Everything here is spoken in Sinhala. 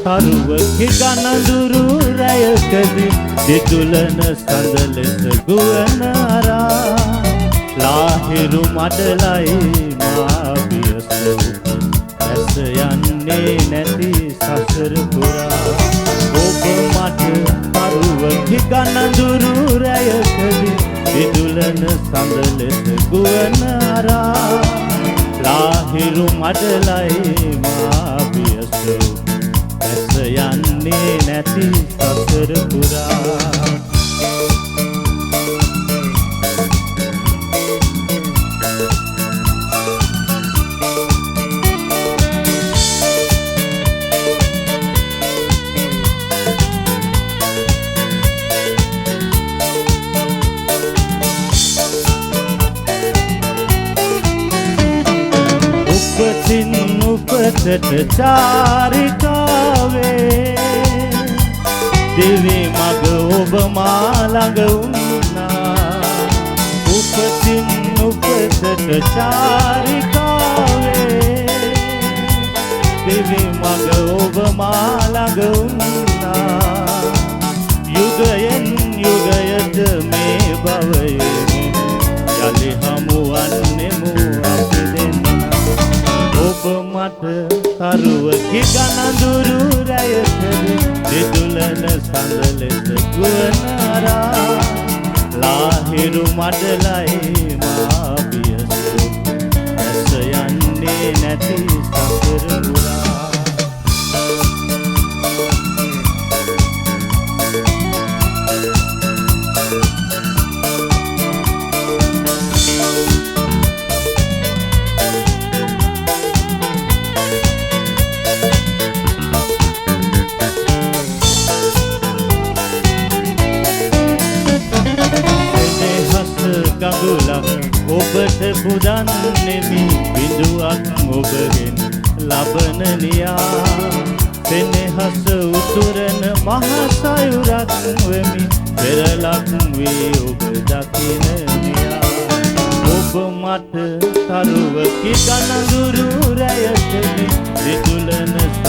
තරුවකි ගනඳුරු රැයකදී දෙතුලන සඳලෙස ගුවන අරා ලාහිරු මඩලයි මා පියස ඇස යන්නේ නැති සසර පුරා ඔබ මට තරුවකි ගනඳුරු රැයකදී දෙතුලන සඳලෙස ගුවන අරා ලාහිරු මඩලයි මා පියස ඇස යන්නේ නැති සසර පුරා උපතින් උපතට චාරිකාවේ දිවි මග ඔබ මා ළඟ වුණා උපතින් උපතට චාරිකාවේ දිවි මග ඔබ මා ළඟ වුණා යුගයෙන් යුගයට මේ භවයේ යලි හමුවන්නෙමු අපි දෙන්නා ඔබ මට තරුවකි ගනඳුරු රැයකදී දෙතුලන සඳලෙස ගුවන අරා ලාහිරු මඩලයි මා පියස ඇස යන්නේ නැති සසර පුරා ගඟුලක් ඔබට පුදන්නෙමි බිඳුවක් ඔබගෙන් ලබන නියා සෙනෙහස උතුරන මහසයුරක් වෙමි පෙරලක් වී ඔබ දකින නියා ඔබ මට තරුවකි ගනඳුරු රැයකදී දෙතුලන